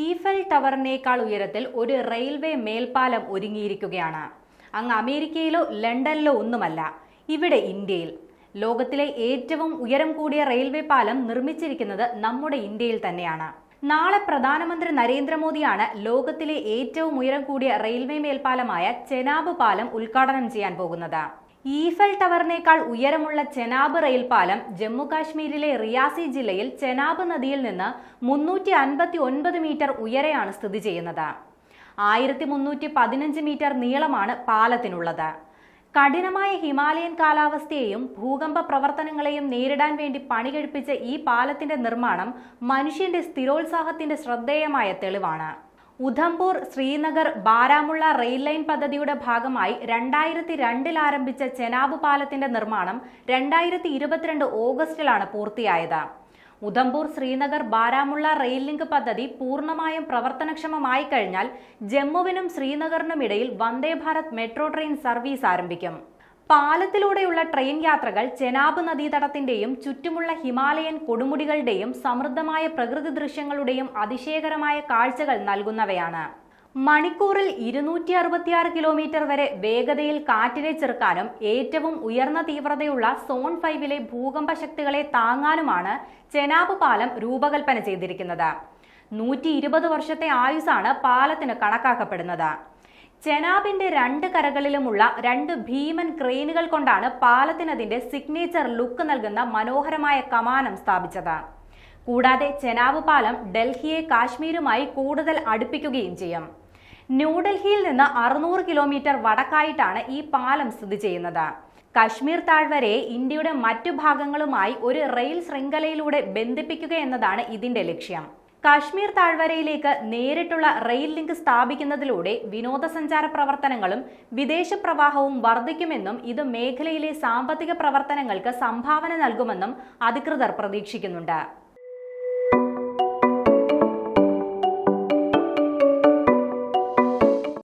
Eiffel ടവറിനേക്കാൾ ഉയരത്തിൽ ഒരു railway മേൽപ്പാലം ഒരുങ്ങിയിരിക്കുകയാണ്. അങ്ങ് അമേരിക്കയിലോ ലണ്ടനിലോ ഒന്നുമല്ല, ഇവിടെ ഇന്ത്യയിൽ. ലോകത്തിലെ ഏറ്റവും ഉയരം കൂടിയ റെയിൽവേ പാലം നിർമ്മിച്ചിരിക്കുന്നത് നമ്മുടെ ഇന്ത്യയിൽ തന്നെയാണ്. നാളെ പ്രധാനമന്ത്രി നരേന്ദ്രമോദിയാണ് ലോകത്തിലെ ഏറ്റവും ഉയരം കൂടിയ റെയിൽവേ മേൽപ്പാലമായ ചെനാബ് പാലം ഉദ്ഘാടനം ചെയ്യാൻ പോകുന്നത്. ഈഫൽ ടവറിനേക്കാൾ ഉയരമുള്ള ചെനാബ് റെയിൽപാലം ജമ്മു കാശ്മീരിലെ റിയാസി ജില്ലയിൽ ചെനാബ് നദിയിൽ നിന്ന് 359 മീറ്റർ ഉയരെയാണ് സ്ഥിതി ചെയ്യുന്നത്. 1315 മീറ്റർ നീളമാണ് പാലത്തിനുള്ളത്. കഠിനമായ ഹിമാലയൻ കാലാവസ്ഥയെയും ഭൂകമ്പ പ്രവർത്തനങ്ങളെയും നേരിടാൻ വേണ്ടി പണികഴിപ്പിച്ച ഈ പാലത്തിന്റെ നിർമ്മാണം മനുഷ്യന്റെ സ്ഥിരോത്സാഹത്തിന്റെ ശ്രദ്ധേയമായ തെളിവാണ്. ഉധംപൂർ, ശ്രീനഗർ, ബാരാമുള്ള റെയിൽ ലൈൻ പദ്ധതിയുടെ ഭാഗമായി 2002 ആരംഭിച്ച ചെനാബ് പാലത്തിന്റെ നിർമ്മാണം 2022 ഓഗസ്റ്റിലാണ് പൂർത്തിയായത്. ഉധംപൂർ, ശ്രീനഗർ, ബാരാമുള്ള റെയിൽ ലിങ്ക് പദ്ധതി പൂർണ്ണമായും പ്രവർത്തനക്ഷമമായി കഴിഞ്ഞാൽ ജമ്മുവിനും ശ്രീനഗറിനുമിടയിൽ Vande Bharat metro train service ആരംഭിക്കും. പാലത്തിലൂടെയുള്ള ട്രെയിൻ യാത്രകൾ ചെനാബ് നദീതടത്തിന്റെയും ചുറ്റുമുള്ള ഹിമാലയൻ കൊടുമുടികളുടെയും സമൃദ്ധമായ പ്രകൃതി ദൃശ്യങ്ങളുടെയും അതിശയകരമായ കാഴ്ചകൾ നൽകുന്നവയാണ്. മണിക്കൂറിൽ 266 കിലോമീറ്റർ വരെ വേഗതയിൽ കാറ്റിനെ ചെറുക്കാനും ഏറ്റവും ഉയർന്ന തീവ്രതയുള്ള സോൺ 5-ലെ ഭൂകമ്പ ശക്തികളെ താങ്ങാനുമാണ് ചെനാബ് പാലം രൂപകൽപ്പന ചെയ്തിരിക്കുന്നത്. 120 വർഷത്തെ ആയുസാണ് പാലത്തിന് കണക്കാക്കപ്പെടുന്നത്. ചെനാബിന്റെ 2 കരകളിലുമുള്ള 2 ഭീമൻ ക്രെയിനുകൾ കൊണ്ടാണ് പാലത്തിനതിന്റെ സിഗ്നേച്ചർ ലുക്ക് നൽകുന്ന മനോഹരമായ കമാനം സ്ഥാപിച്ചത്. കൂടാതെ ചെനാബ് പാലം ഡൽഹിയെ കാശ്മീരുമായി കൂടുതൽ അടുപ്പിക്കുകയും ചെയ്യും. ന്യൂഡൽഹിയിൽ നിന്ന് 600 കിലോമീറ്റർ വടക്കായിട്ടാണ് ഈ പാലം സ്ഥിതി ചെയ്യുന്നത്. കശ്മീർ താഴ്വരയെ ഇന്ത്യയുടെ മറ്റു ഭാഗങ്ങളുമായി ഒരു റെയിൽ ശൃംഖലയിലൂടെ ബന്ധിപ്പിക്കുക എന്നതാണ് ഇതിന്റെ ലക്ഷ്യം. കാശ്മീർ താഴ്വരയിലേക്ക് നേരിട്ടുള്ള റെയിൽ ലിങ്ക് സ്ഥാപിക്കുന്നതിലൂടെ വിനോദസഞ്ചാര പ്രവർത്തനങ്ങളും വിദേശ പ്രവാഹവും വർദ്ധിക്കുമെന്നും ഇത് മേഖലയിലെ സാമ്പത്തിക പ്രവർത്തനങ്ങൾക്ക് സംഭാവന നൽകുമെന്നും അധികൃതർ പ്രതീക്ഷിക്കുന്നുണ്ട്.